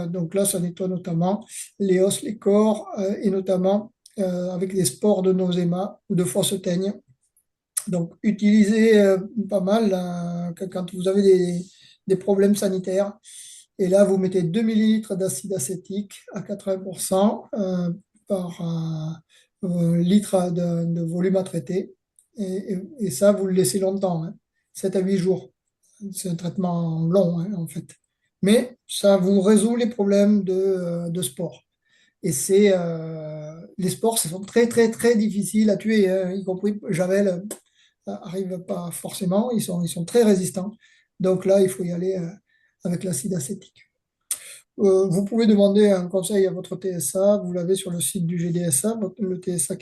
Donc là, ça nettoie notamment les os, les corps, et notamment avec les spores de noséma ou de fausses teignes. Donc, utilisez pas mal quand vous avez des problèmes sanitaires. Et là, vous mettez 2 millilitres d'acide acétique à 80% par litre de volume à traiter. Et ça, vous le laissez longtemps, hein, 7 à 8 jours. C'est un traitement long, hein, en fait. Mais ça vous résout les problèmes de sport. Et les spores, ce sont très, très, très difficiles à tuer, hein, y compris Javel arrive pas forcément. Ils sont très résistants. Donc là, il faut y aller avec l'acide acétique. Vous pouvez demander un conseil à votre TSA. Vous l'avez sur le site du GDSA, le TSA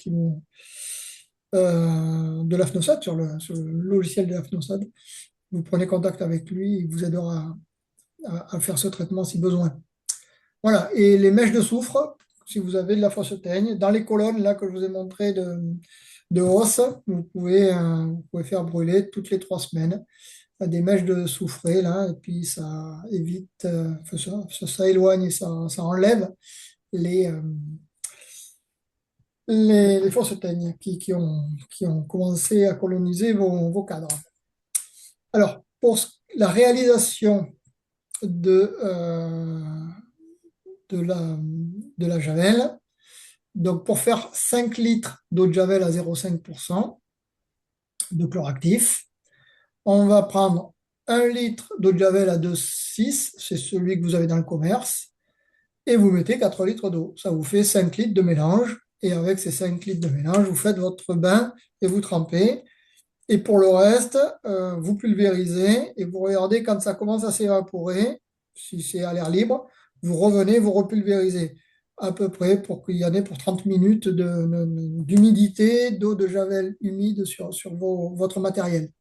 de l'AFNOSAD, sur le logiciel de l'AFNOSAD. Vous prenez contact avec lui, il vous aidera à faire ce traitement si besoin. Voilà. Et les mèches de soufre, si vous avez de la fausse teigne, dans les colonnes là que je vous ai montré de hausse, vous pouvez faire brûler toutes les 3 semaines des mèches de soufre là, et puis ça évite, ça éloigne et ça enlève les, euh, les fausses teignes qui ont commencé à coloniser vos cadres. Alors, pour la réalisation de, euh, de la javel, donc pour faire 5 litres d'eau de javel à 0,5% de chlore actif, on va prendre 1 litre d'eau de javel à 2,6, c'est celui que vous avez dans le commerce, et vous mettez 4 litres d'eau. Ça vous fait 5 litres de mélange. Et avec ces 5 litres de mélange, vous faites votre bain et vous trempez. Et pour le reste, vous pulvérisez et vous regardez quand ça commence à s'évaporer, si c'est à l'air libre, vous revenez, vous repulvérisez à peu près pour qu'il y en ait pour 30 minutes d'humidité, d'eau de javel humide sur votre matériel.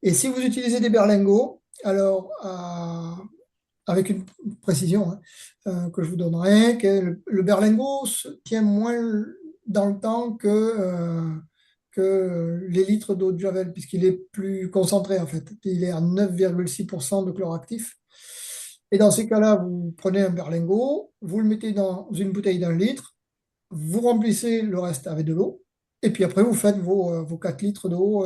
Et si vous utilisez des berlingots, alors avec une précision, hein, que je vous donnerai, que le berlingot se tient moins dans le temps que les litres d'eau de javel, puisqu'il est plus concentré en fait. Il est à 9,6% de chlore actif. Et dans ces cas-là, vous prenez un berlingot, vous le mettez dans une bouteille d'1 litre, vous remplissez le reste avec de l'eau, et puis après, vous faites vos 4 litres d'eau,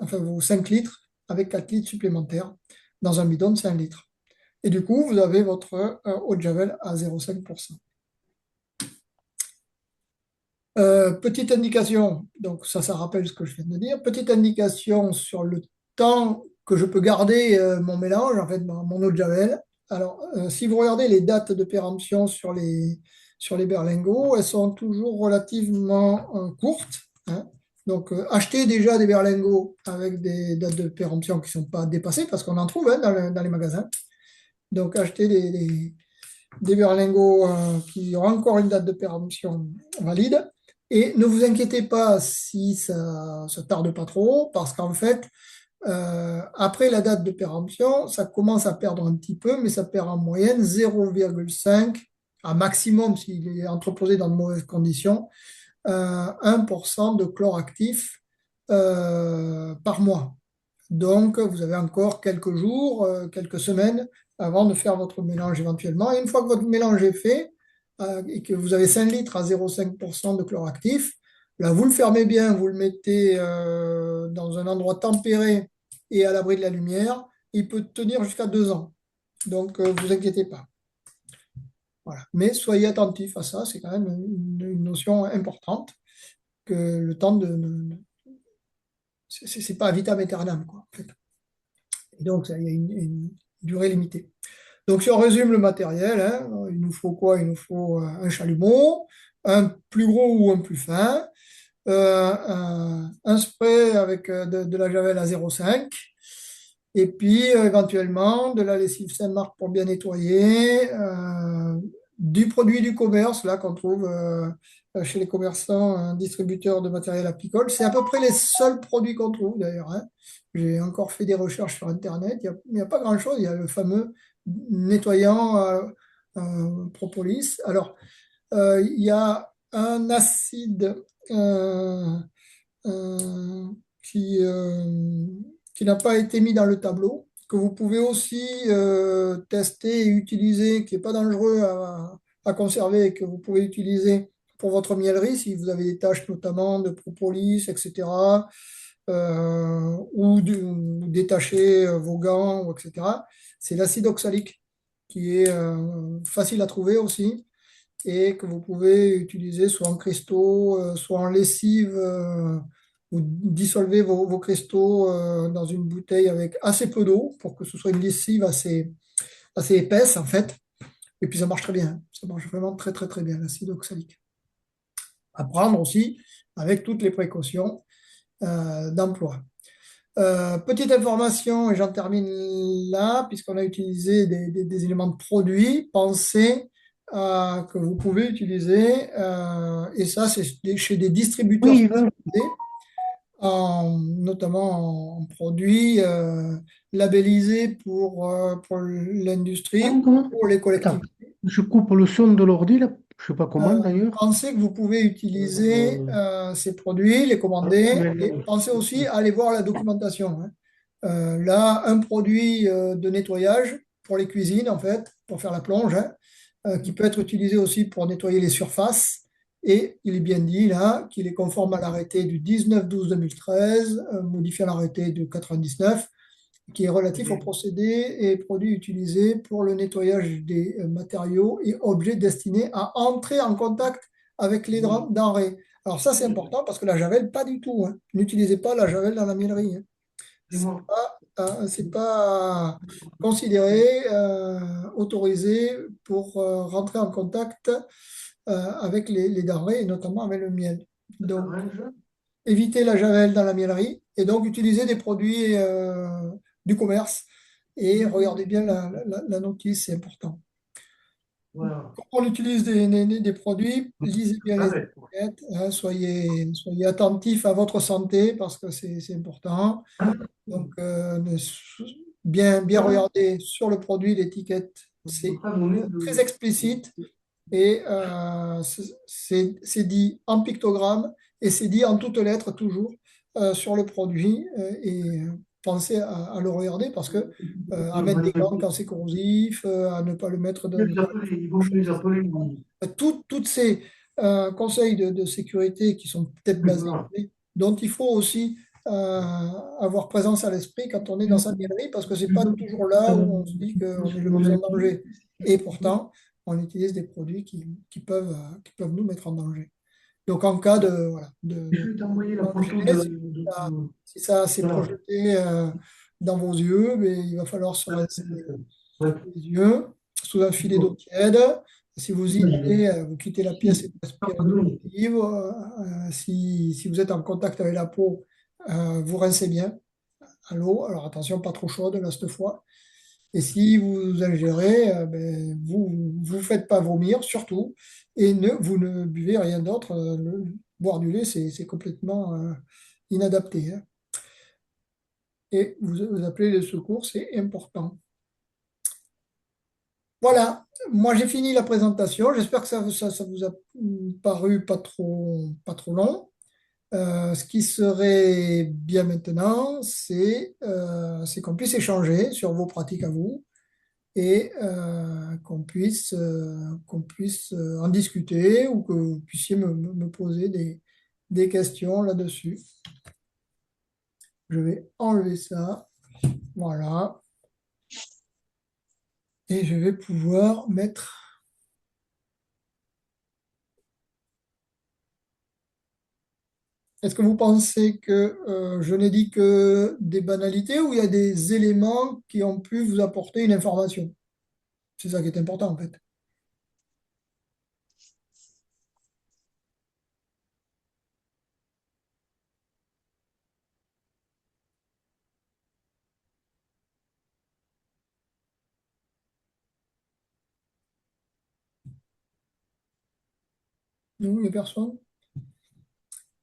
enfin vos 5 litres avec 4 litres supplémentaires dans un bidon de 5 litres. Et du coup, vous avez votre eau de javel à 0,5%. Petite indication, donc ça rappelle ce que je viens de dire. Petite indication sur le temps que je peux garder mon mélange, en fait, mon eau de javel. Alors, si vous regardez les dates de péremption sur les berlingots, elles sont toujours relativement courtes, hein. Donc, achetez déjà des berlingots avec des dates de péremption qui ne sont pas dépassées, parce qu'on en trouve, hein, dans les magasins. Donc, achetez des berlingots qui ont encore une date de péremption valide. Et ne vous inquiétez pas si ça ne tarde pas trop, parce qu'en fait, après la date de péremption, ça commence à perdre un petit peu, mais ça perd en moyenne 0,5 à maximum s'il est entreposé dans de mauvaises conditions, 1% de chlore actif par mois. Donc, vous avez encore quelques jours, quelques semaines avant de faire votre mélange éventuellement. Et une fois que votre mélange est fait et que vous avez 5 litres à 0,5% de chlore actif, là, vous le fermez bien, vous le mettez dans un endroit tempéré et à l'abri de la lumière. Il peut tenir jusqu'à 2 ans. Donc, vous inquiétez pas. Voilà. Mais soyez attentif à ça, c'est quand même une notion importante que le temps c'est pas vitam aeternam, quoi, en fait. Et donc, il y a une durée limitée. Donc, si on résume le matériel, hein, il nous faut quoi? Il nous faut un chalumeau, un plus gros ou un plus fin, un spray avec de la javel à 0,5 et puis éventuellement de la lessive Saint-Marc pour bien nettoyer, du produit du commerce là qu'on trouve chez les commerçants, distributeurs de matériel apicole. C'est à peu près les seuls produits qu'on trouve d'ailleurs, hein. J'ai encore fait des recherches sur Internet. Il y a pas grand-chose. Il y a le fameux nettoyant propolis. Alors, il y a un acide euh, euh, qui, euh, qui n'a pas été mis dans le tableau, que vous pouvez aussi tester et utiliser, qui n'est pas dangereux à conserver et que vous pouvez utiliser pour votre mielerie si vous avez des tâches notamment de propolis, etc., ou détacher vos gants, etc. C'est l'acide oxalique qui est facile à trouver aussi et que vous pouvez utiliser soit en cristaux, soit en lessive. Vous dissolvez vos cristaux dans une bouteille avec assez peu d'eau pour que ce soit une lessive assez épaisse en fait. Et puis ça marche très bien. Ça marche vraiment très très très bien, l'acide oxalique. À prendre aussi avec toutes les précautions d'emploi. Petite information, et j'en termine là, puisqu'on a utilisé des éléments de produit, pensez que vous pouvez utiliser, et ça c'est chez des distributeurs Oui, Yvan. spécialisés, notamment en produits labellisés pour l'industrie, Comment, comment? pour les Attends, collectivités. je coupe le son de l'ordi, là. Je sais pas Euh, comment d'ailleurs. Pensez que vous pouvez utiliser Euh, ces produits, les commander, mais et non. pensez aussi à aller voir la documentation, hein. Là, un produit de nettoyage pour les cuisines, en fait, pour faire la plonge, hein, qui peut être utilisé aussi pour nettoyer les surfaces. Et il est bien dit là qu'il est conforme à l'arrêté du 19/12/2013, modifiant l'arrêté de 99, qui est relatif aux procédés et produits utilisés pour le nettoyage des matériaux et objets destinés à entrer en contact avec les denrées. Alors ça, c'est important parce que la javel, pas du tout, hein. N'utilisez pas la javel dans la miellerie, hein. C'est pas considéré, autorisé pour rentrer en contact avec les denrées et notamment avec le miel. Donc, éviter la javel dans la miellerie et donc utiliser des produits du commerce et regardez bien la notice, c'est important. Voilà. Quand on utilise des produits, lisez bien les étiquettes, hein, soyez attentifs à votre santé parce que c'est important. Donc, bien regarder sur le produit l'étiquette, c'est très explicite et c'est dit en pictogramme et c'est dit en toutes lettres toujours sur le produit et pensez à le regarder parce que à mettre des gants quand c'est corrosif, à ne pas le mettre dans Ils vont les appeler. toutes ces conseils de sécurité qui sont peut-être basés, mais dont il faut aussi avoir présence à l'esprit quand on est dans sa galerie, parce que c'est pas toujours là où on se dit qu'on est le plus en danger. Et pourtant, on utilise des produits qui peuvent nous mettre en danger. Donc, en cas voilà, Je de vais t'envoyer la danger, photo si ça s'est voilà. projeté dans vos yeux, mais il va falloir se rincer Ouais. les yeux sous un filet d'eau tiède. Si vous inhalez, vous quittez la pièce et vous respirez de l'eau vive. Si vous êtes en contact avec la peau, vous rincez bien à l'eau. Alors attention, pas trop chaude là cette fois. Et si vous ingérez, ben, vous faites pas vomir surtout. Et vous ne buvez rien d'autre. Boire du lait, c'est complètement inadapté, hein. Et vous appelez les secours, c'est important. Voilà, moi j'ai fini la présentation. J'espère que ça vous a paru pas trop long. Ce qui serait bien maintenant, c'est qu'on puisse échanger sur vos pratiques à vous et qu'on puisse en discuter ou que vous puissiez me poser des questions là-dessus. Je vais enlever ça. Voilà. Et je vais pouvoir mettre Est-ce que vous pensez que je n'ai dit que des banalités ou il y a des éléments qui ont pu vous apporter une information? C'est ça qui est important en fait. Non, il n'y a personne.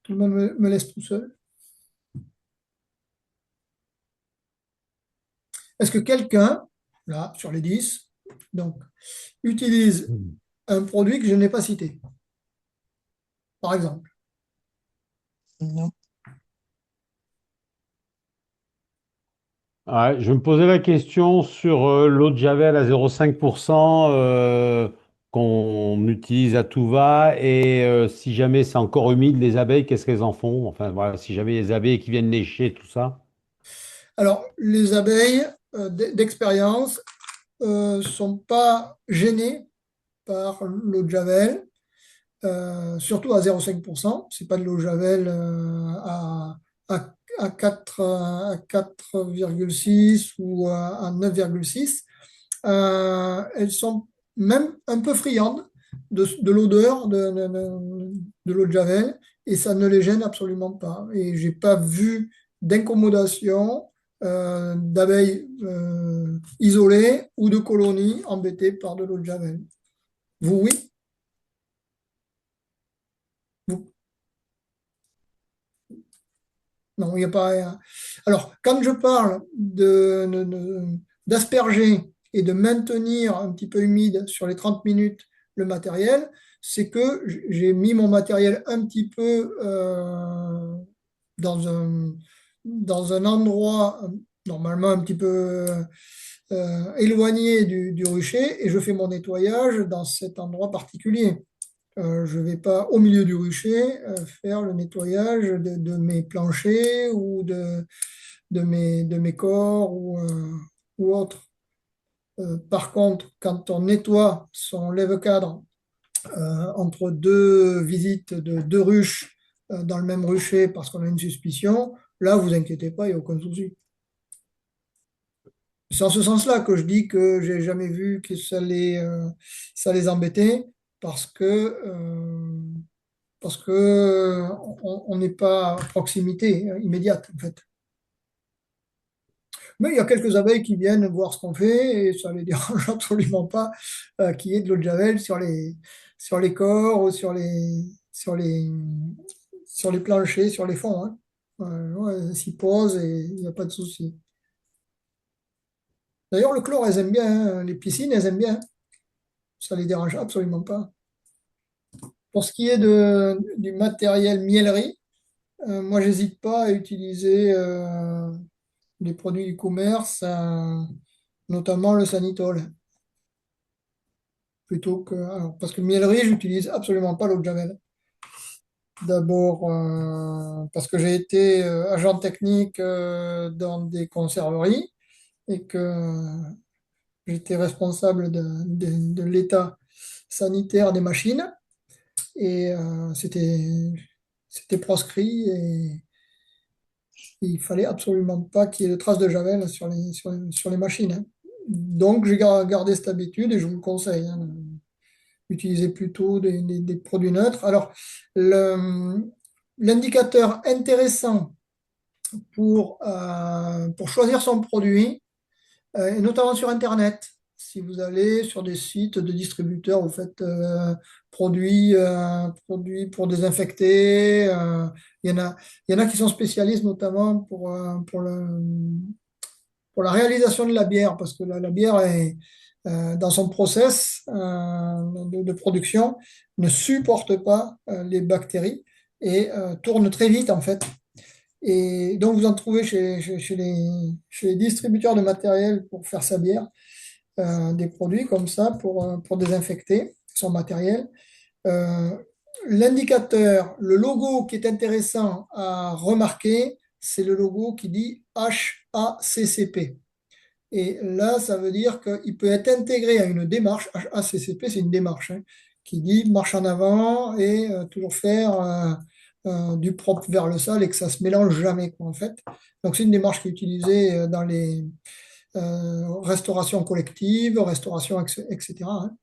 Tout le monde me laisse tout seul. Est-ce que quelqu'un, là, sur les 10, donc, utilise Hmm. un produit que je n'ai pas cité, par exemple? Non. Ouais, je me posais la question sur l'eau de Javel à 0,5% qu'on utilise à tout va et si jamais c'est encore humide, les abeilles, qu'est-ce qu'elles en font? Enfin voilà, si jamais les abeilles qui viennent lécher tout ça. Alors, les abeilles, d'expérience, sont pas gênées par l'eau de Javel, surtout à 0,5%. C'est pas de l'eau de Javel à 4,6 ou à 9,6. Elles sont même un peu friandes de l'odeur de l'eau de Javel et ça ne les gêne absolument pas. Et j'ai pas vu d'incommodation d'abeilles isolées ou de colonies embêtées par de l'eau de Javel. Vous, oui? Vous, non, il n'y a pas. Alors, quand je parle d'asperger et de maintenir un petit peu humide sur les 30 minutes le matériel, c'est que j'ai mis mon matériel un petit peu dans dans un endroit normalement un petit peu éloigné du rucher et je fais mon nettoyage dans cet endroit particulier. Je ne vais pas au milieu du rucher faire le nettoyage de mes planchers ou de mes corps ou autres. Par contre, quand on nettoie son lève-cadre entre deux visites de deux ruches dans le même rucher parce qu'on a une suspicion, là, vous inquiétez pas, il n'y a aucun souci. C'est en ce sens-là que je dis que j'ai jamais vu que ça les embêtait parce que parce que on n'est pas à proximité immédiate, en fait. Mais il y a quelques abeilles qui viennent voir ce qu'on fait et ça ne les dérange absolument pas qu'il y ait de l'eau de Javel sur les corps ou sur les planchers, sur les fonds, hein. Ouais, elles s'y posent et il n'y a pas de souci. D'ailleurs, le chlore, elles aiment bien, hein. Les piscines, elles aiment bien. Ça ne les dérange absolument pas. Pour ce qui est du matériel miellerie, moi, j'hésite pas à utiliser les produits du commerce, notamment le Sanitol, plutôt que. Alors, parce que miellerie, j'utilise absolument pas l'eau de Javel. D'abord, parce que j'ai été agent technique dans des conserveries et que j'étais responsable de l'état sanitaire des machines et c'était proscrit et il fallait absolument pas qu'il y ait de traces de Javel sur les machines, hein. Donc, j'ai gardé cette habitude et je vous le conseille, hein, d'utiliser plutôt des produits neutres. Alors, l'indicateur intéressant pour choisir son produit, et notamment sur Internet, si vous allez sur des sites de distributeurs, vous faites produits pour désinfecter. Il y en a qui sont spécialistes notamment pour la réalisation de la bière, parce que la bière est dans son process de production, ne supporte pas les bactéries et tourne très vite en fait. Et donc vous en trouvez chez les distributeurs de matériel pour faire sa bière, des produits comme ça pour désinfecter son matériel. Euh, L'indicateur, le logo qui est intéressant à remarquer, c'est le logo qui dit HACCP. Et là, ça veut dire qu'il peut être intégré à une démarche. HACCP, c'est une démarche, hein, qui dit marche en avant et toujours faire du propre vers le sale et que ça se mélange jamais, quoi, en fait. Donc, c'est une démarche qui est utilisée dans les restaurations collectives, restauration, etc., hein,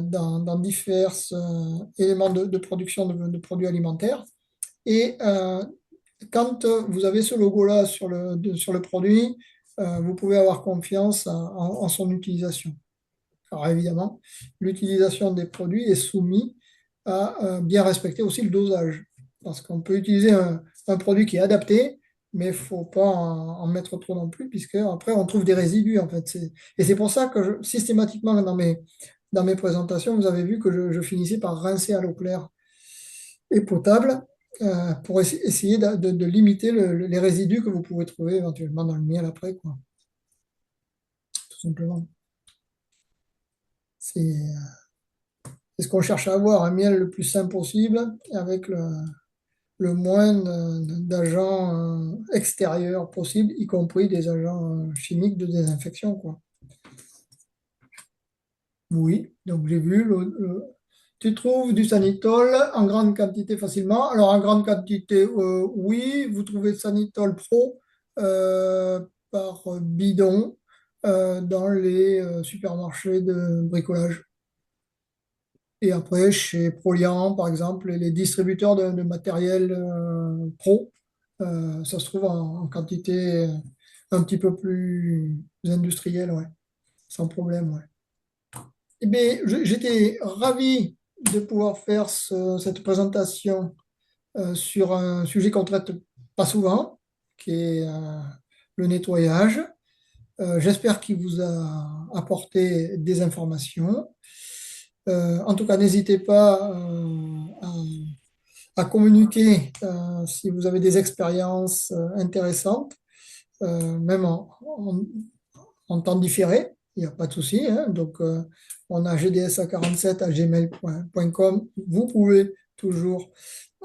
dans divers éléments de production de produits alimentaires. Et quand vous avez ce logo-là sur le produit, vous pouvez avoir confiance en son utilisation. Alors évidemment, l'utilisation des produits est soumise à bien respecter aussi le dosage. Parce qu'on peut utiliser un produit qui est adapté, mais il ne faut pas en mettre trop non plus, puisque après on trouve des résidus en fait. Et c'est pour ça que systématiquement dans mes présentations, vous avez vu que je finissais par rincer à l'eau claire et potable pour essayer de limiter les résidus que vous pouvez trouver éventuellement dans le miel après, quoi, tout simplement. C'est ce qu'on cherche à avoir, un miel le plus sain possible, avec le moins d'agents extérieurs possible, y compris des agents chimiques de désinfection, quoi. Oui, donc j'ai vu, tu trouves du sanitol en grande quantité facilement. Alors en grande quantité, oui, vous trouvez le sanitol pro par bidon dans les supermarchés de bricolage. Et après, chez Proliant, par exemple, les distributeurs de matériel pro, ça se trouve en quantité un petit peu plus industrielle, ouais, sans problème, ouais. Eh bien, j'étais ravi de pouvoir faire cette présentation sur un sujet qu'on traite pas souvent, qui est le nettoyage. J'espère qu'il vous a apporté des informations. En tout cas, n'hésitez pas à communiquer si vous avez des expériences intéressantes, même en temps différé, il n'y a pas de souci, hein. Donc, on a gdsa47@gmail.com. Vous pouvez toujours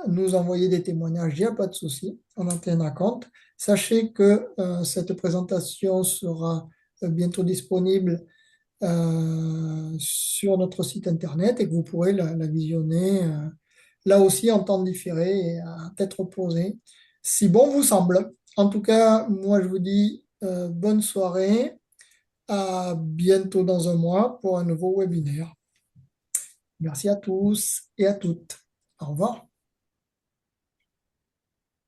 nous envoyer des témoignages, il n'y a pas de souci, on en tiendra compte. Sachez que cette présentation sera bientôt disponible sur notre site internet et que vous pourrez la visionner là aussi en temps différé et à tête reposée, si bon vous semble. En tout cas, moi je vous dis bonne soirée, à bientôt dans un mois pour un nouveau webinaire. Merci à tous et à toutes. Au revoir.